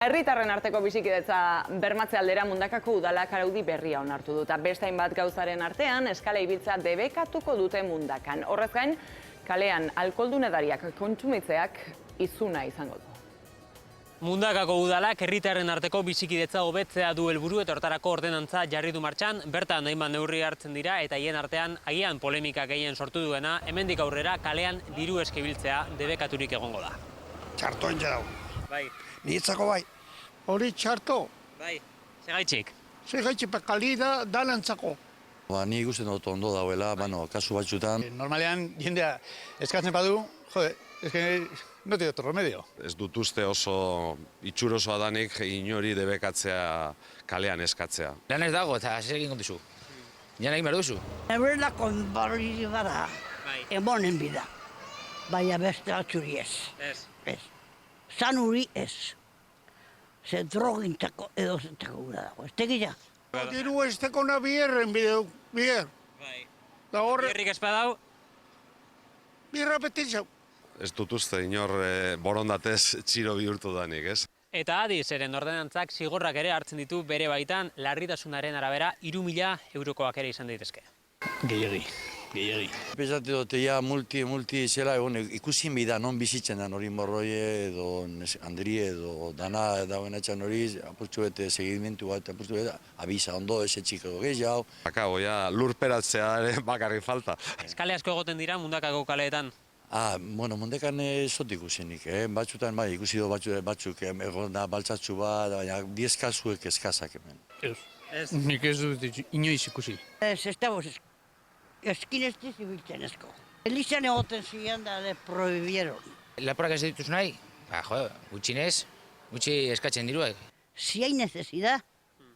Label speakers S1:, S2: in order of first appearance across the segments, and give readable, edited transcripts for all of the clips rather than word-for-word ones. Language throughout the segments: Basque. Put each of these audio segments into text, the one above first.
S1: Herritarren arteko bizikidetza bermatze aldera Mundakako udalak araudi berria onartu du, eta beste hainbat gauzaren artean eskala ibiltzea debekatuko dute Mundakan. Horrez gain, kalean alkoholdun edariak kontsumitzeak izuna izango du.
S2: Mundakako udalak herritarren arteko bizikidetza hobetzea du helburu eta hortarako ordenantza jarri du martxan, bertan hainbat neurri hartzen dira eta hien artean agian polemika gehien sortu duena, hemendik aurrera kalean diru eske ibiltzea debekaturik egongo da.
S3: Txartoen jau.
S2: Bai.
S3: Niretzako bai. Hori txarto.
S2: Bai. Segaitxik.
S3: Segaitxik pekali da dalantzako.
S4: Ni ikusten dut ondo dauela, kasu batzutan.
S3: Normalean jendea eskatzen badu, jode, no tiene otro remedio.
S5: Ez dut uste oso itxurosoa danik inori debekatzea kalean eskatzea.
S6: Lan ez dago eta zer egin kontizu. Jana egin behar duzu.
S7: Ebrela konbarri gara, emonen bida. Baina beste atxuri ez. Ez. Sanuri ez. Ze drogintzako edo zentzako gura dago. Ez tegila.
S3: Diru ez teko na bierren bideu, bier.
S2: Bai.
S3: Da horre,
S2: Herrik espadau,
S3: bierra petitzau.
S5: Ez dut uste inor borondatez txiro bihurtu danik, ez?
S2: eta adi zeren ordenantzak zigorrak ere hartzen ditu bere baitan larritasunaren arabera 3.000 eurokoak ere izan daitezke.
S3: Gehiagi.
S4: Pesate dute ja multi zela egon ikusin bida non bizitzen da hori morroie edo Andrie edo dana dauen atxan hori apurtxu bete segimentu bat apurtxu bete abisa ondo ese txiko gehiago.
S5: Akabo, ja lurperatzea ere bakarrik falta.
S2: Eskale asko egoten dira Mundakako kaleetan.
S4: Mundekan zot ikusinik, batzutan bai ikusi do batzuk egon da baltzatzu bat, baina 10 kasuek eskazak hemen.
S2: Ez.
S3: Nik ez dut inoiz ikusi.
S7: Ez da eskineztiz ibiltzen esko. Elizan egoten ziren da de prohibieron.
S6: Laporak ez dituz nahi? Gutxinez, gutxi eskatzen diruek.
S7: Si hay necesidad,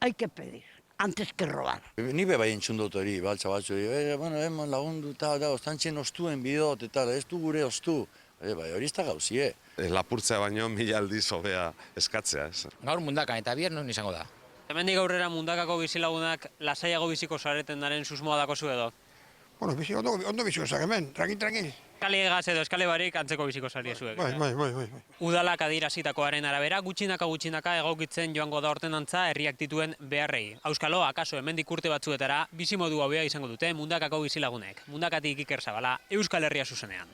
S7: hay que pedir, antes que robar.
S4: Ni be bai entzun dut hori, baltza batzu, hemen lagundu eta ostantzen ostuen bidot, eta ez du gure ostu. Bai, hori ez da gauzie.
S5: Lapurtzea baino 1000 aldiz hobea eskatzea, ez?
S6: Gaur Mundakan eta bihar non izango da.
S2: Hemendik aurrera Mundakako bizilagunak lasaiago biziko zareten daren susmoa dakozu edo.
S3: Bueno, ondo biziko zak hemen, tranquil.
S2: Eskale egaz edo eskale barik antzeko biziko zariezuek.
S3: Bai.
S2: Udalak adierazitakoaren arabera gutxinaka egokitzen joango da ordenantza herriak dituen beharrei. Auskalo, akaso hemendik urte batzuetara bizimodu hobea izango dute Mundakako bizilagunek. Mundakatik Iker Zabala, Euskal Herria zuzenean.